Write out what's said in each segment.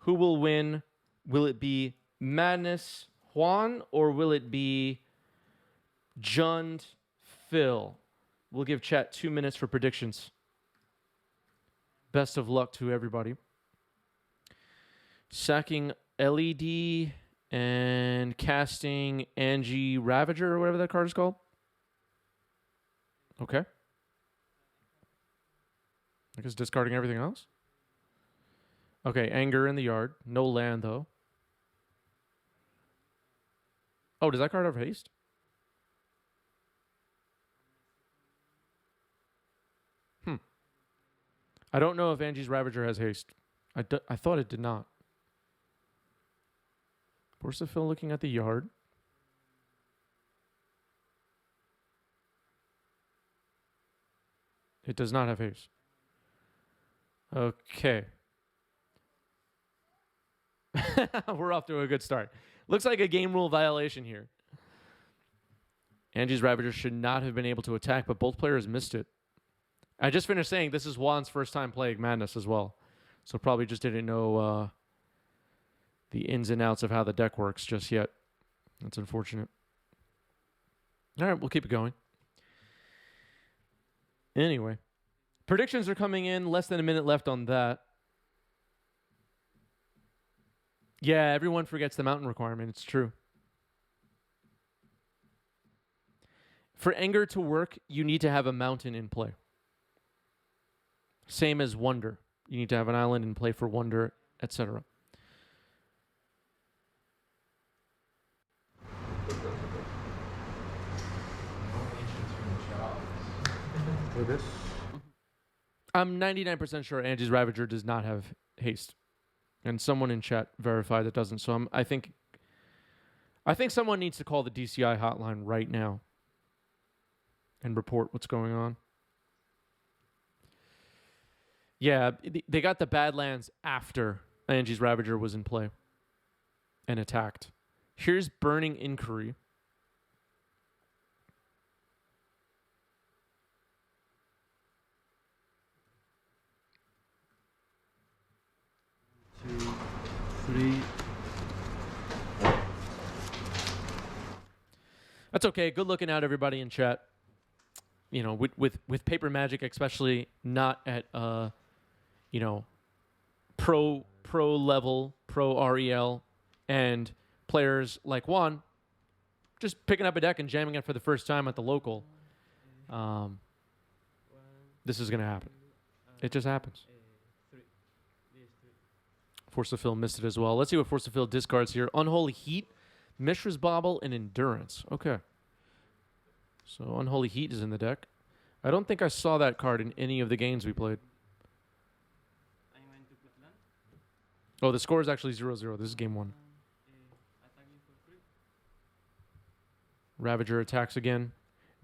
Who will win? Will it be Madness Juan or will it be Jund Phil? We'll give chat 2 minutes for predictions. Best of luck to everybody. Sacking LED and casting Angie Ravager or whatever that card is called. Okay. I guess discarding everything else. Okay, Anger in the yard. No land, though. Oh, does that card have haste? I don't know if Angie's Ravager has haste. I thought it did not. Borsafil looking at the yard. It does not have haste. Okay. We're off to a good start. Looks like a game rule violation here. Angie's Ravager should not have been able to attack, but both players missed it. I just finished saying this is Juan's first time playing Madness as well. So probably just didn't know the ins and outs of how the deck works just yet. That's unfortunate. All right, we'll keep it going. Anyway, predictions are coming in. Less than a minute left on that. Yeah, everyone forgets the mountain requirement. It's true. For Anger to work, you need to have a mountain in play. Same as Wonder. You need to have an island in play for Wonder, etc. For this? I'm 99% sure Angie's Ravager does not have haste. And someone in chat verified it doesn't. So I think someone needs to call the DCI hotline right now and report what's going on. Yeah, they got the Badlands after Angie's Ravager was in play and attacked. Here's Burning Inquiry. Two, three. That's okay. Good looking out, everybody in chat. You know, with Paper Magic, especially not at pro level, pro REL, and players like Juan, just picking up a deck and jamming it for the first time at the local. This is gonna happen. It just happens. Force of Fill missed it as well. Let's see what Force of Fill discards here. Unholy Heat, Mishra's Bauble, and Endurance. Okay. So Unholy Heat is in the deck. I don't think I saw that card in any of the games we played. Oh, the score is actually 0-0. This is game 1. Ravager attacks again.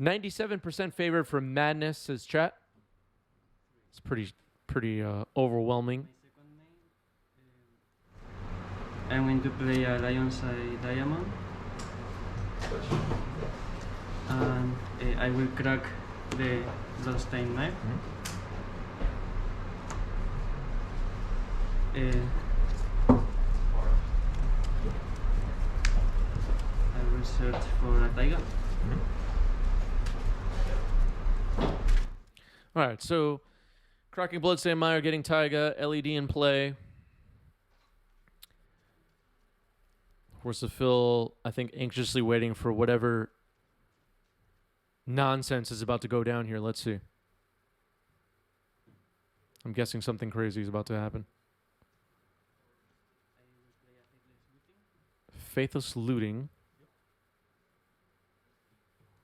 97% favored for Madness, says chat. It's pretty overwhelming. I'm going to play a Lion's Eye Diamond. And I will crack the Bloodstained Knife. I will search for a Taiga. All right, so cracking Bloodstained Mire, getting Taiga, LED in play. Force of Fill, I think, anxiously waiting for whatever nonsense is about to go down here. Let's see. I'm guessing something crazy is about to happen. Faithless Looting.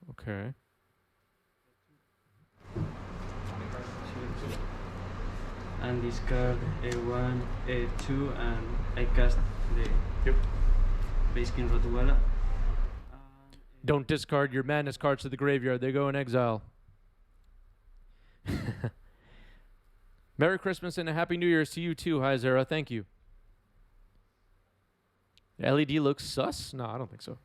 Okay. And discard A1, A2, and I cast the Base King Rotuala. Don't discard your Madness cards to the graveyard. They go in exile. Merry Christmas and a Happy New Year's to you too. Hi, Zara. Thank you. The LED looks sus? No, I don't think so.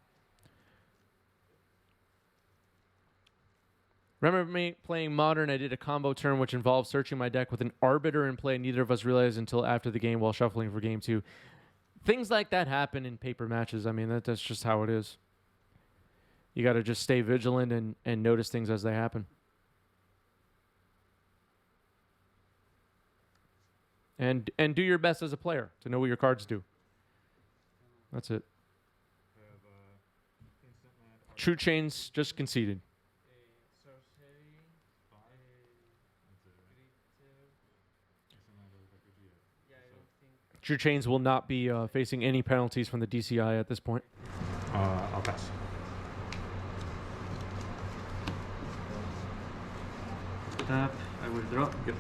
Remember me playing Modern, I did a combo turn which involved searching my deck with an Arbiter in play. Neither of us realized until after the game while shuffling for game 2. Things like that happen in paper matches. I mean, that's just how it is. You got to just stay vigilant and notice things as they happen. And do your best as a player to know what your cards do. That's it. True Chains just conceded. True Chains will not be facing any penalties from the DCI at this point. I'll pass. Tap. I will draw. Yep.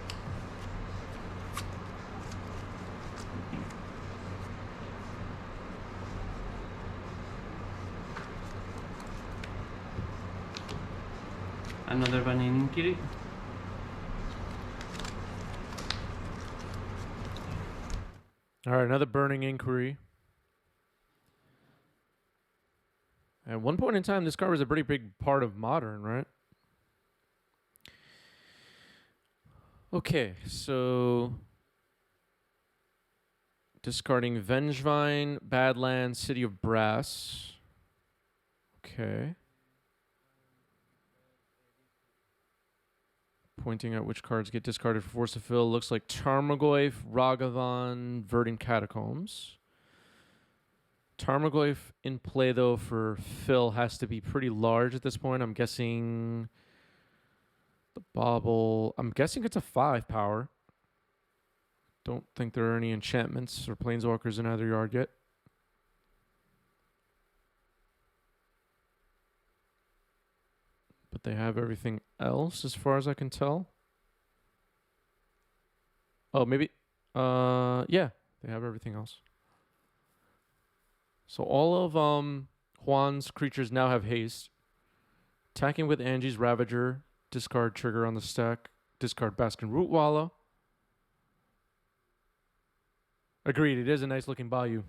Another Banning Kiri. All right, another Burning Inquiry. At one point in time, this card was a pretty big part of Modern, right? Okay, so discarding Vengevine, Badlands, City of Brass. Okay. Pointing out which cards get discarded for Force of Fill. Looks like Tarmogoyf, Ragavan, Verdant Catacombs. Tarmogoyf in play, though, for Fill has to be pretty large at this point. I'm guessing the Bauble. I'm guessing it's a 5 power. Don't think there are any enchantments or planeswalkers in either yard yet. But they have everything else as far as I can tell. Oh, maybe. Yeah, they have everything else. So all of Juan's creatures now have haste. Attacking with Angie's Ravager. Discard trigger on the stack. Discard Baskin Rootwalla. Agreed, it is a nice looking Bayou.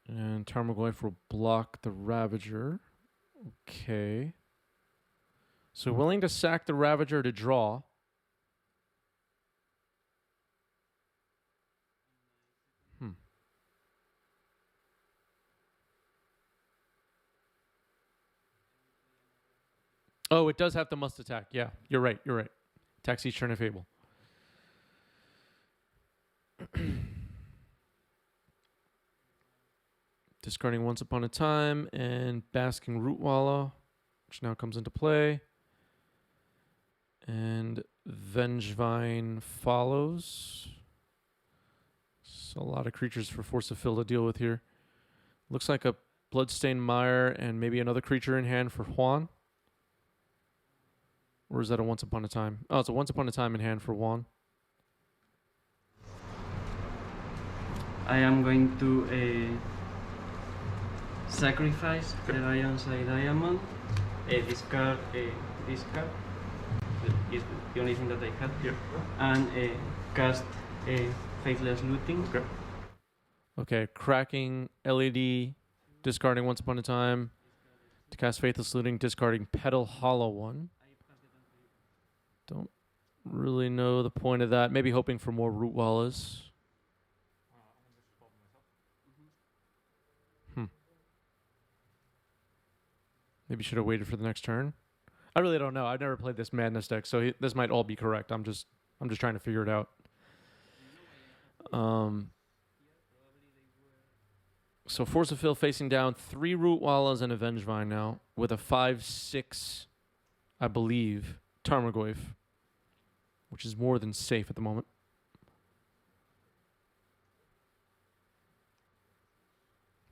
And Tarmogoyf will block the Ravager. Okay. So willing to sack the Ravager to draw. Oh, it does have the must attack. Yeah, you're right. You're right. Attacks each turn if able. Discarding Once Upon a Time and Basking Rootwalla, which now comes into play. And Vengevine follows. So a lot of creatures for Force of Fill to deal with here. Looks like a Bloodstained Mire and maybe another creature in hand for Juan. Or is that a Once Upon a Time? Oh, it's a Once Upon a Time in hand for Juan. I am going to sacrifice the Lion's Eye Diamond, discard this card, that is the only thing that I have, Yep. and cast Faithless Looting. Okay. Okay, cracking LED, discarding Once Upon a Time. To cast Faithless Looting, discarding Petal Hollow one. Don't really know the point of that. Maybe hoping for more Rootwallas. Maybe should have waited for the next turn. I really don't know. I've never played this Madness deck, so this might all be correct. I'm just trying to figure it out. So Force of Fill facing down 3 Rootwallas and a Vengevine now with a 5/6, I believe, Tarmogoyf, which is more than safe at the moment.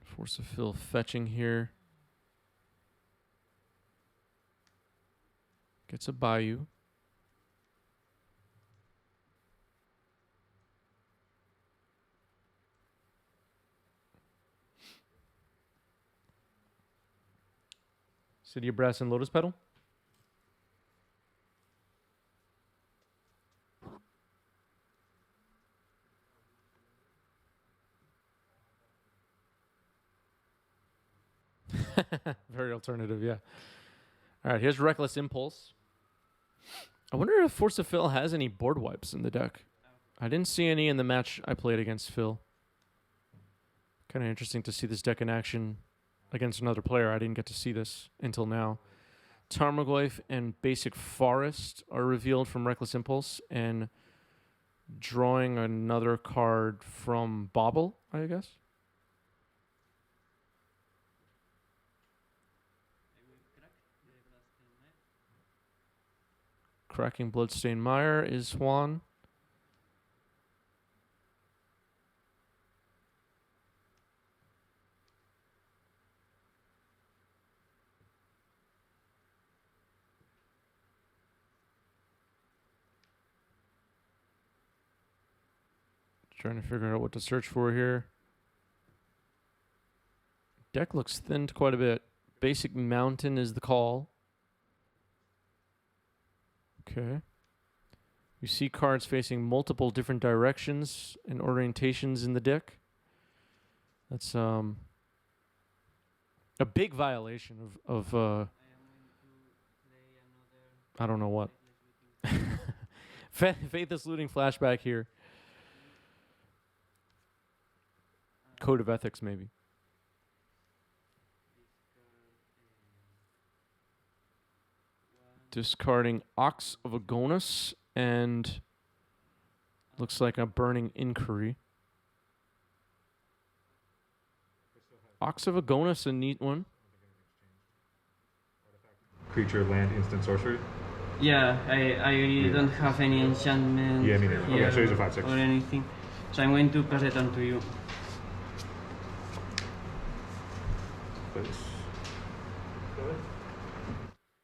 Force of Fill fetching here. Gets a Bayou. City of Brass and Lotus Petal. Very alternative, yeah. All right, here's Reckless Impulse. I wonder if Force of Phil has any board wipes in the deck. I didn't see any in the match I played against Phil. Kind of interesting to see this deck in action against another player. I didn't get to see this until now. Tarmogoyf and Basic Forest are revealed from Reckless Impulse, and drawing another card from Bobble, I guess. Cracking Bloodstained Mire is Juan. Trying to figure out what to search for here. Deck looks thinned quite a bit. Basic Mountain is the call. Okay. You see cards facing multiple different directions and orientations in the deck. That's a big violation of I don't know what. Faithless Looting flashback here. Code of Ethics, maybe. Discarding Ox of Agonas and looks like a Burning Inquiry. Ox of Agonas, a neat one. Creature, land, instant, sorcery. Yeah, I don't have any enchantment Yeah, me neither. Okay, here so he's a 5/6. or anything. So I'm going to pass it on to you. Please.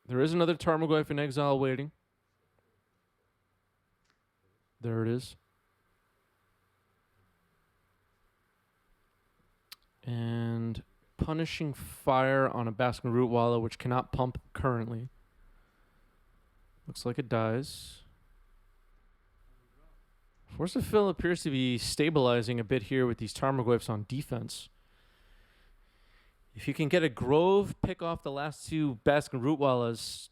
There is another Tarmogoyf in exile waiting. There it is. And Punishing Fire on a Basking Rootwalla, which cannot pump currently. Looks like it dies. Force of Phil appears to be stabilizing a bit here with these Tarmogoyfs on defense. If you can get a Grove, pick off the last two Basking Rootwallas,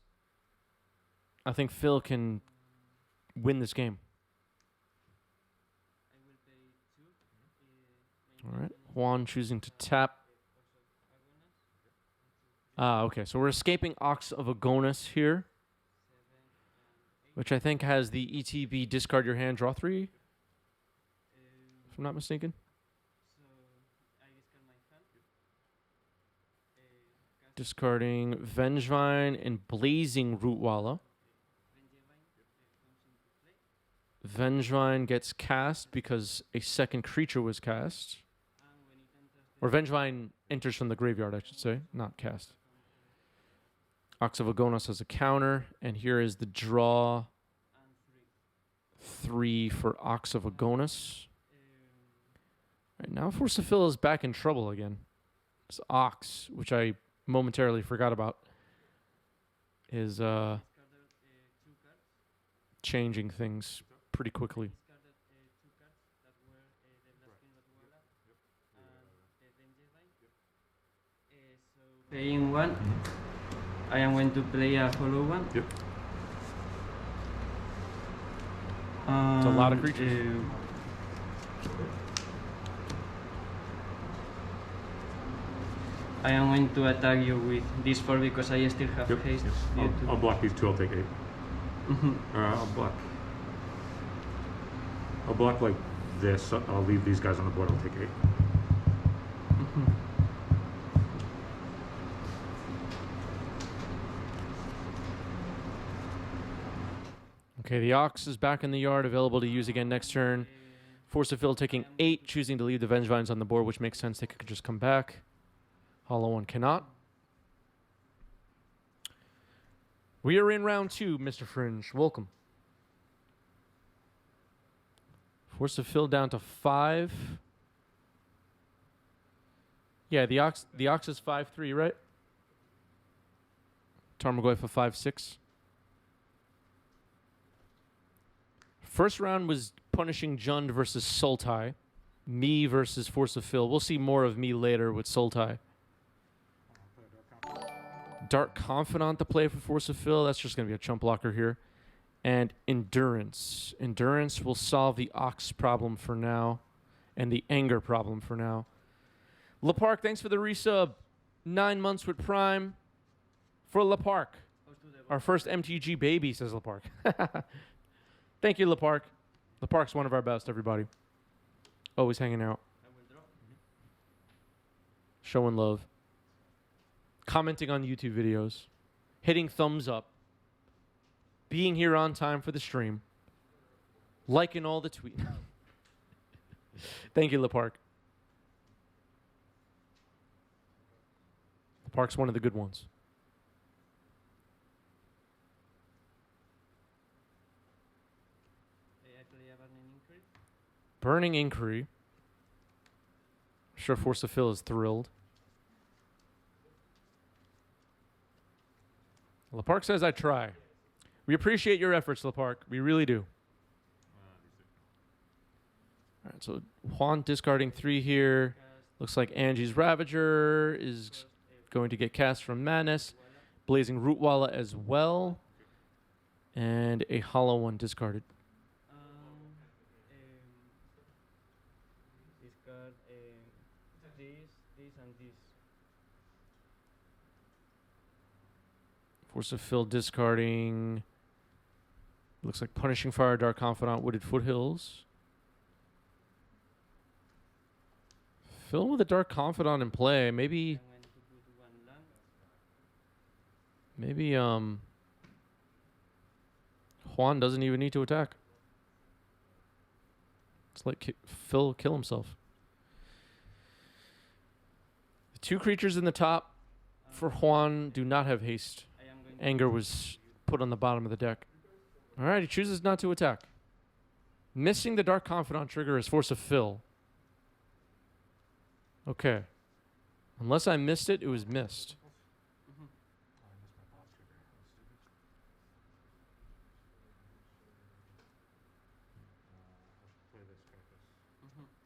I think Phil can win this game. All right. Juan choosing to tap. Okay. So we're escaping Ox of Agonas here, which I think has the ETB discard your hand, draw 3, if I'm not mistaken. Discarding Vengevine and Blazing Rootwalla. Vengevine gets cast because a second creature was cast. Or Vengevine enters from the graveyard, I should say, not cast. Ox of Agonas has a counter, and here is the draw 3 for Ox of Agonas. Right now, Force of Phil is back in trouble again. This Ox, which I momentarily forgot about, is changing things pretty quickly. Paying 1. I am going to play a hollow one. Yep. It's a lot of creatures. I am going to attack you with this 4 because I still have Yep. haste. Yep. I'll block these 2. I'll take 8. I'll block like this. I'll leave these guys on the board. I'll take 8. Okay, the Ox is back in the yard, available to use again next turn. Force of Phil taking 8, choosing to leave the Vengevines on the board, which makes sense. They could just come back. Hollow one cannot. We are in round 2, Mr. Fringe. Welcome. Force of Phil down to 5. Yeah, the Ox is 5-3, right? Tarmogoyf for 5-6. First round was Punishing Jund versus Sultai. Me versus Force of Phil. We'll see more of me later with Sultai. Dark Confidant to play for Force of Fill. That's just going to be a chump blocker here. And Endurance. Endurance will solve the Ox problem for now and the Anger problem for now. LaPark, thanks for the resub. 9 months with Prime for LaPark. Our first MTG baby, says LaPark. Thank you, LaPark. LaPark's one of our best, everybody. Always hanging out. Showing love. Commenting on YouTube videos. Hitting thumbs up. Being here on time for the stream. Liking all the tweets. Thank you, LaPark. LaPark's one of the good ones. Burning Inquiry. Sure, Force of Fill is thrilled. LaPark says I try. We appreciate your efforts, LaPark. We really do. All right, so Juan discarding 3 here. Looks like Angie's Ravager is going to get cast from Madness. Blazing Rootwalla as well. And a hollow one discarded. Discard this and this. Force of Fill discarding. Looks like Punishing Fire, Dark Confidant, Wooded Foothills. Fill with a Dark Confidant in play. Maybe Juan doesn't even need to attack. Let's let Phil kill himself. The 2 creatures in the top for Juan do not have haste. Anger was put on the bottom of the deck. All right, he chooses not to attack. Missing the Dark Confidant trigger is Force of Fill. Okay. Unless I missed it, it was missed.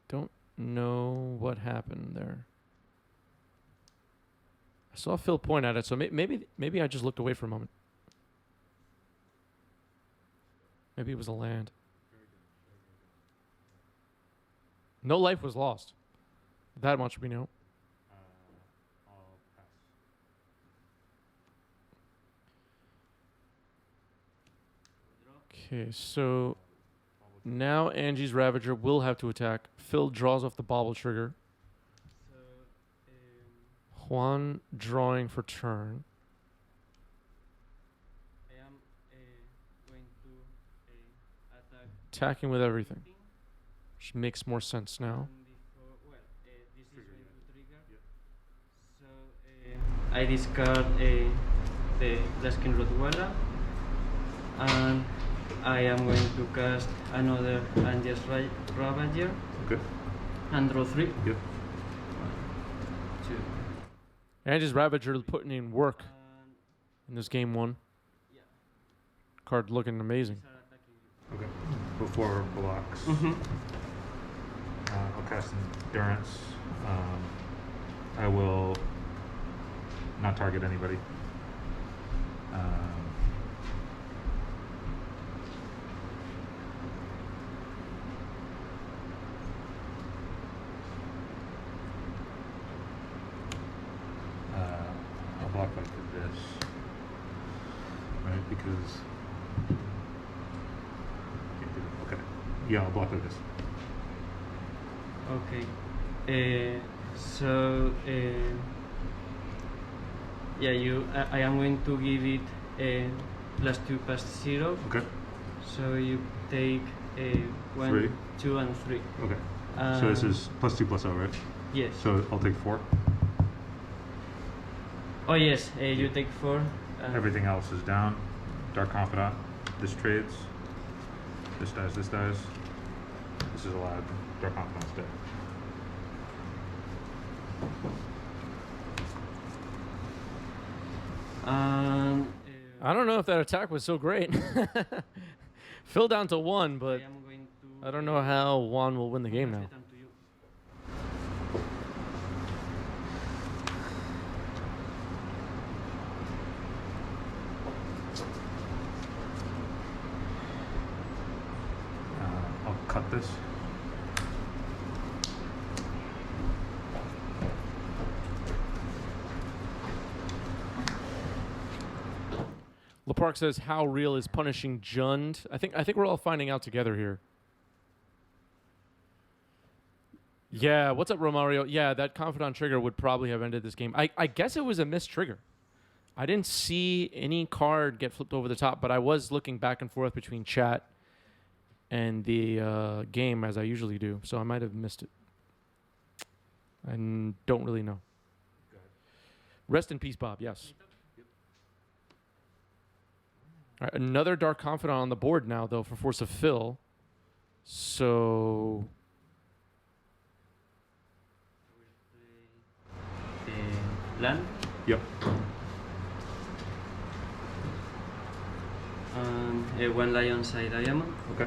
Don't know what happened there. I saw Phil point at it, so maybe I just looked away for a moment. Maybe it was a land. No life was lost. That much we know. I'll pass. Okay, so now Angie's Ravager will have to attack. Phil draws off the bobble trigger. Juan drawing for turn. I am going to attack. Attacking with everything. Which makes more sense now. This is going to trigger. So I discard the Blasking Rottweiler, and I am going to cast another Angels Ravager Okay. and draw 3. Yep. 1, 2. Angie's Ravager putting in work And in this game 1. yeah, Card looking amazing. these are attacking you. Okay. Before blocks, I'll cast Endurance. I will not target anybody. I'll block like this, right? Because okay, yeah, I'll block like this. Okay. So yeah, I am going to give it +2/+0. Okay. So you take 1, 3. 2, and 3. Okay. So this is +2/+0, right? Yes. So I'll take 4. Oh yes, you take 4. Everything else is down. Dark Confidant. This trades. This dies. This dies. This is allowed. Dark Confidant's dead. And I don't know if that attack was so great. Phil down to 1, but I am going to. I don't know how Juan will win the game now. return to you. cut this. LeParc says, "How real is punishing Jund?" I think we're all finding out together here. Yeah, what's up, Romario? Yeah, that Confidant trigger would probably have ended this game. I guess it was a missed trigger. I didn't see any card get flipped over the top, but I was looking back and forth between chat and the game as I usually do, so I might have missed it. I don't really know. Rest in peace, Bob. Yes. All right, another Dark Confidant on the board now, though, for Force of Fill. So Land. Yep. And one lion side diamond. Okay.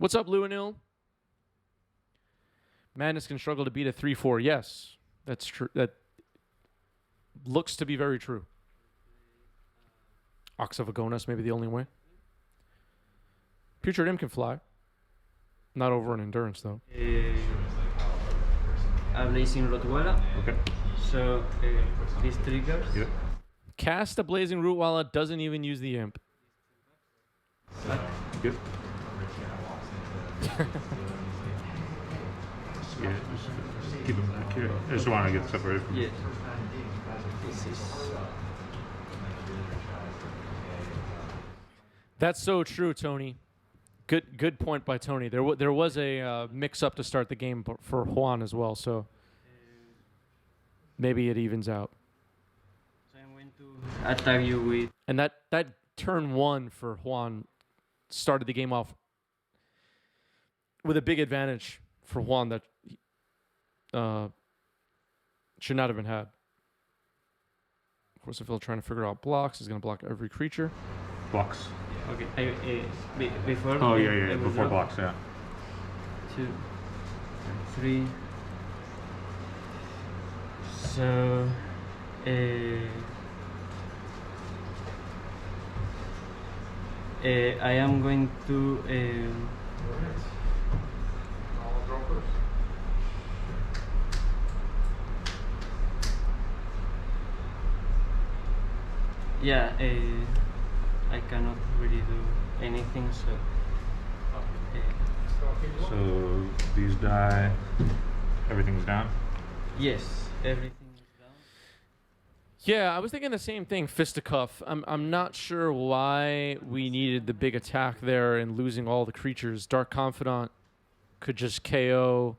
what's up, Luanil? Madness can struggle to beat a 3-4. Yes, that's true. That looks to be very true. Ox of Agonas, maybe the only way. Putrid Imp can fly. Not over an endurance, though. A blazing Rottweiler. Okay. So this triggers. Yep. Cast a Blazing Rootweiler, doesn't even use the Imp. Yep. Yeah, just keep them back here. I just want to get separated from Yes. This is. That's so true, Tony. Good point by Tony. There was a mix-up to start the game for Juan as well, so maybe it evens out. So I'm going to attack you with. And that turn one for Juan started the game off with a big advantage for Juan that should not have been had. Of course, if he's trying to figure out blocks, he's going to block every creature. blocks. Okay, before. Oh, I yeah. will Before draw blocks, yeah. 2, 3. So, I am going to. Yeah, I cannot really do anything, so. So these die. Everything's down. Yes, everything is down. Yeah, I was thinking the same thing, fisticuff. I'm not sure why we needed the big attack there and losing all the creatures. Dark Confidant could just KO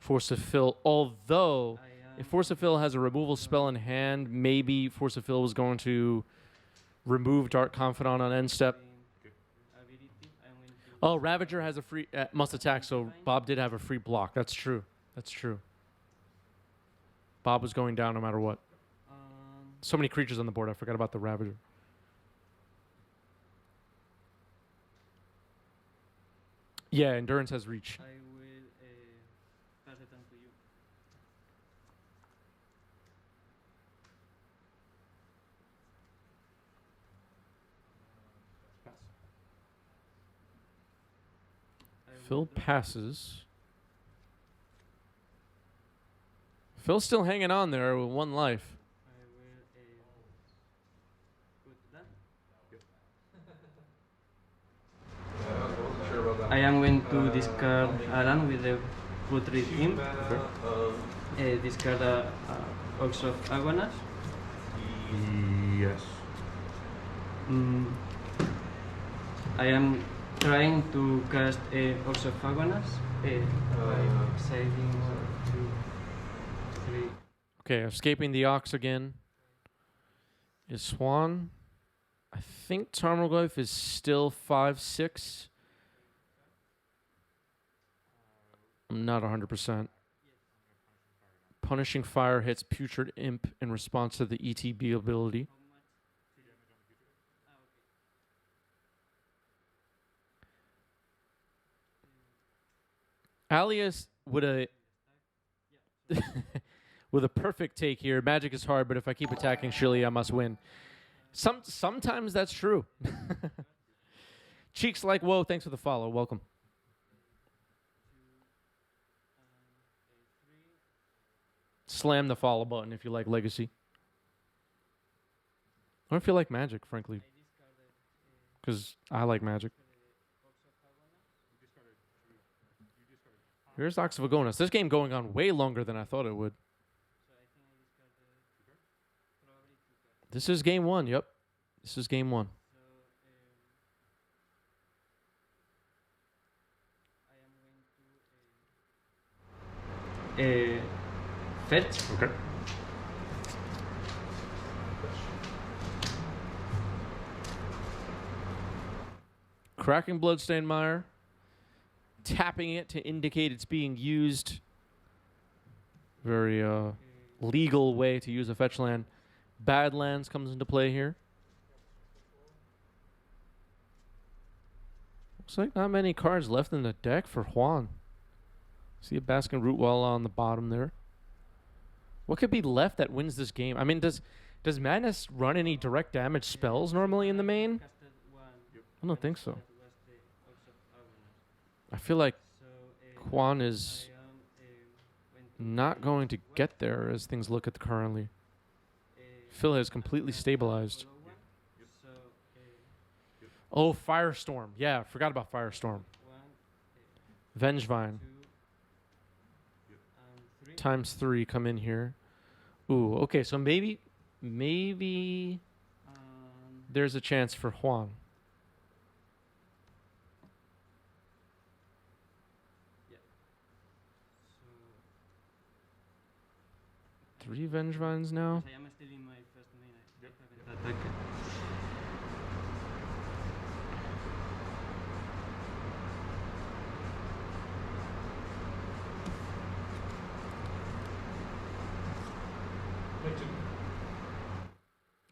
Force of Fill, although if Force of Fill has a removal spell in hand, maybe Force of Fill was going to remove Dark Confidant on end step. Oh, Ravager has a free must attack, so Bob did have a free block. That's true. That's true. Bob was going down no matter what. So many creatures on the board. I forgot about the Ravager. Yeah, Endurance has reach. I will pass it on to you. Phil passes. Phil's still hanging on there with one life. I will put that. I am going to discard Alan with the Putrid Imp. Discard Ox of Agonas. Yes. I am trying to cast Ox of Agonas. Saving 1, 2, 3. Okay, escaping the Ox again is Swan. I think Tarmogoyf is still 5/6. I'm not 100%. Punishing Fire hits Putrid Imp in response to the ETB ability. Alias would a with a perfect take here. Magic is hard, but if I keep attacking, surely I must win. Sometimes that's true. Cheeks like, whoa, thanks for the follow. Welcome. Slam the follow button if you like Legacy. I don't feel like Magic, frankly, because I like Magic. Here's Ox of Agonas. This game going on way longer than I thought it would. This is game one. Yep. This is game one. Fetch. Okay. Cracking Bloodstained Mire. Tapping it to indicate it's being used. Very legal way to use a fetch land. Badlands comes into play here. Looks like not many cards left in the deck for Juan. See a Baskin Rootwalla on the bottom there. What could be left that wins this game? I mean, does Madness run any direct damage spells normally in the main? I don't think so. I feel like Juan is not going to get there as things look at currently. Phil has completely stabilized. Oh, Firestorm. Yeah, I forgot about Firestorm. Vengevine. ×3 come in here. Ooh, okay, so maybe there's a chance for Juan. Three Vengevines now. I am still in my first main. I haven't attacked.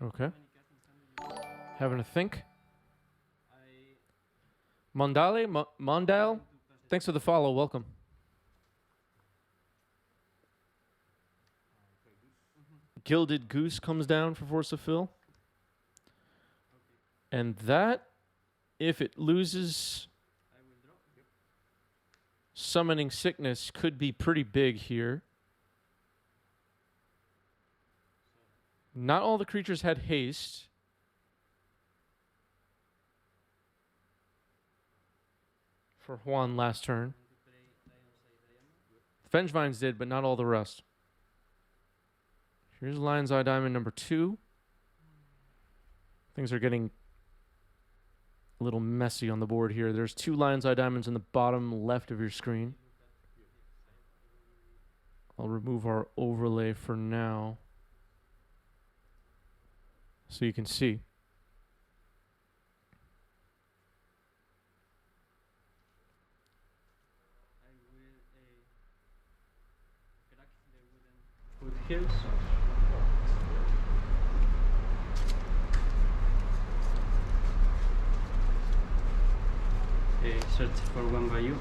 Okay. Having a think. Mondale, thanks for the follow. Welcome. Gilded Goose comes down for Force of Fill. And that, if it loses, Summoning Sickness could be pretty big here. Not all the creatures had haste. For Juan last turn. Vengevines did, but not all the rest. Here's Lion's Eye Diamond number 2. Things are getting a little messy on the board here. There's 2 Lion's Eye Diamonds in the bottom left of your screen. I'll remove our overlay for now, so you can see. Foothills. Search for one by you.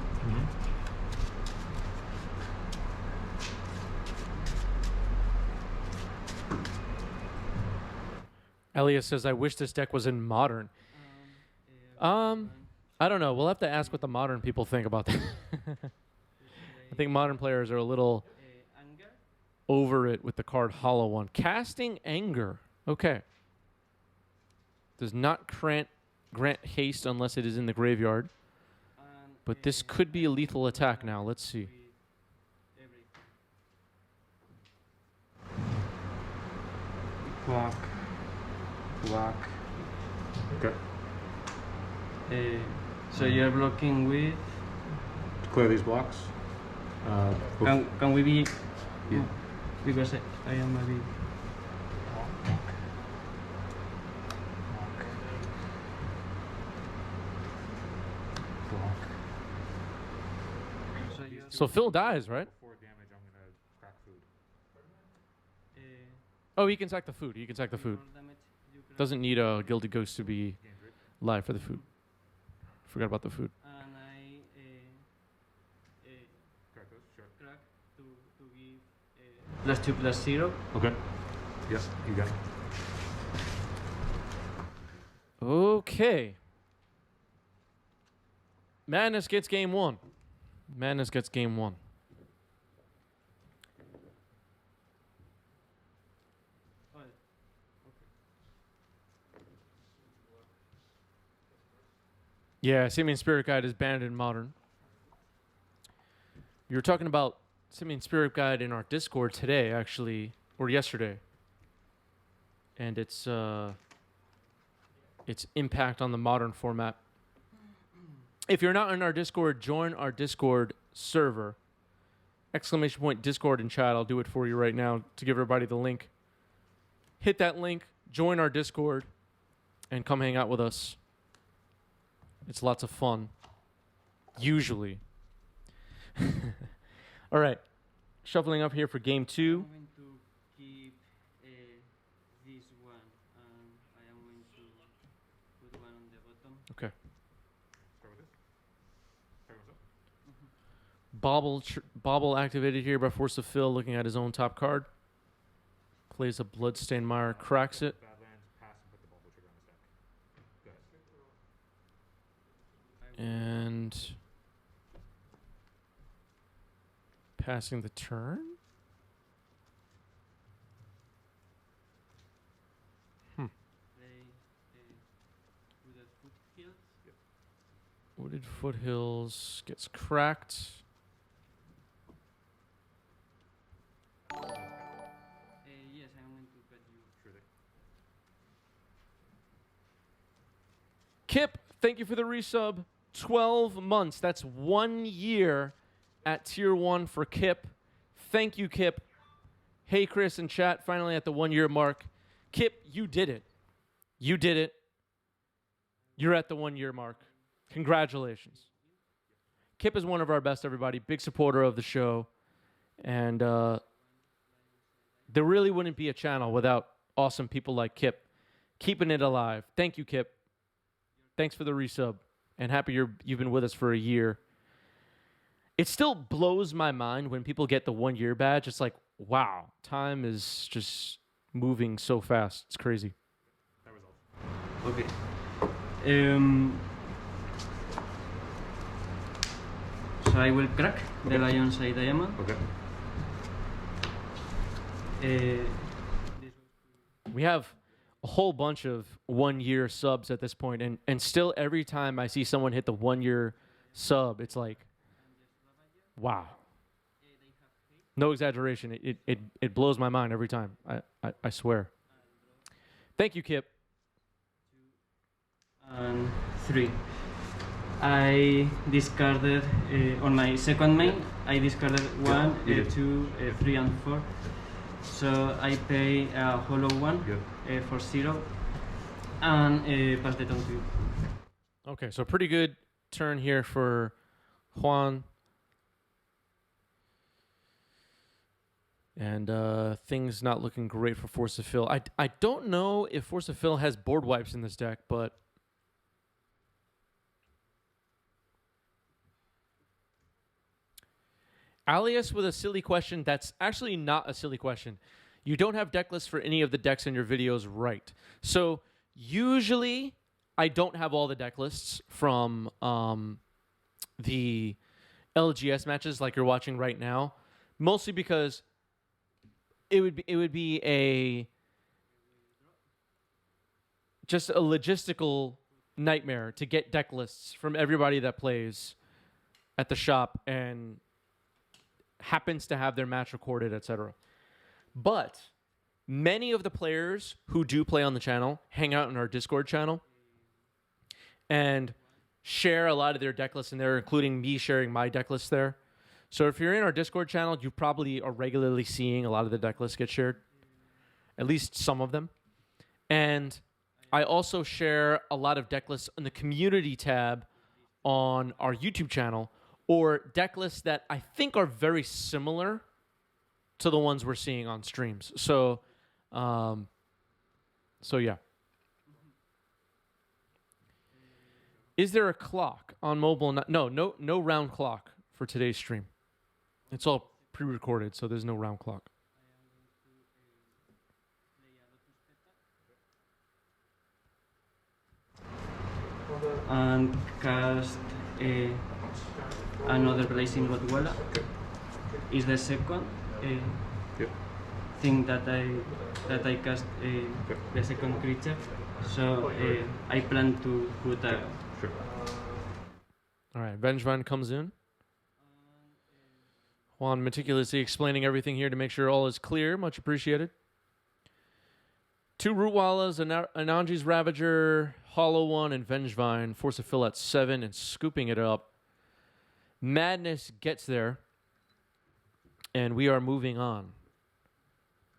Elias says, I wish this deck was in Modern. I don't know. We'll have to ask what the Modern people think about that. I think Modern players are a little over it with the card Hollow One. Casting Anger. Okay. Does not grant haste unless it is in the graveyard. But this could be a lethal attack now. Let's see. Walk. Okay. So you're blocking with. To clear these blocks. Can we be? Yeah. Because I am a bit. So Phil dies, right? For damage, I'm gonna crack food. Oh, he can sack the food. He can sack the food. Doesn't need a Gilded Ghost to be live for the food. Forgot about the food. And I Crack those, sure. crack to give +2/+0. Okay. Yes, you got it. Okay. Madness gets game one. Madness gets game one. Yeah, Simian Spirit Guide is banned in Modern. You were talking about Simian Spirit Guide in our Discord today, actually, or yesterday, and its impact on the Modern format. If you're not in our Discord, join our Discord server. !Discord in chat. I'll do it for you right now to give everybody the link. Hit that link, join our Discord, and come hang out with us. It's lots of fun. Usually. All right. Shuffling up here for game two. I'm going to keep this one, and I am going to put one on the bottom. Okay. Start with this. Start with this. Bobble activated here by Force of Fill, looking at his own top card. Plays a Bloodstained Mire, cracks it. Badlands, pass and put the bubble trigger on his deck. Go ahead. And passing the turn. Play Wooded Foothills. Wooded Foothills gets cracked. Yes, I'm going to cut you. Truly. Kip, thank you for the resub. 12 months. That's 1 year at tier 1 for Kip. Thank you, Kip. Hey, Chris and chat, finally at the 1 year mark. Kip, you did it. You did it. You're at the 1 year mark. Congratulations. Kip is one of our best, everybody. Big supporter of the show. And there really wouldn't be a channel without awesome people like Kip keeping it alive. Thank you, Kip. Thanks for the resub. And happy you've been with us for a year. It still blows my mind when people get the 1 year badge. It's like, wow, time is just moving so fast. It's crazy. That was all. Okay. So I will crack the Lion's Eye Diamond. Okay. This We have a whole bunch of 1 year subs at this point, and still every time I see someone hit the 1 year sub, it's like, wow. No exaggeration. It blows my mind every time. I swear. Thank you, Kip. and 3. I discarded on my second main. I discarded 1, Good. 2, 3, and 4. So I pay a hollow 1 Good. for 0 and pass the turn to you. Okay, so pretty good turn here for Juan. And things not looking great for Force of Fill. I don't know if Force of Fill has board wipes in this deck, but Alias with a silly question that's actually not a silly question. You don't have deck lists for any of the decks in your videos, right? So usually I don't have all the deck lists from the LGS matches like you're watching right now, mostly because it would be just a logistical nightmare to get deck lists from everybody that plays at the shop and happens to have their match recorded, etc. But many of the players who do play on the channel hang out in our Discord channel and share a lot of their deck lists in there, including me sharing my deck list there. So if you're in our Discord channel, you probably are regularly seeing a lot of the deck lists get shared, at least some of them. And I also share a lot of deck lists in the community tab on our YouTube channel, or deck lists that I think are very similar to the ones we're seeing on streams. So yeah. Is there a clock on mobile? No round clock for today's stream. It's all pre-recorded, so there's no round clock. and cast another Blazing Rotuela. Is the second Yep. thing that I cast the second creature. So I plan to put a Sure. All right, Vengevine comes in. Juan meticulously explaining everything here to make sure all is clear. Much appreciated. 2 Rootwallas, Ananji's Ravager, Hollow One, and Vengevine. Force a fill at 7 and scooping it up. Madness gets there. And we are moving on.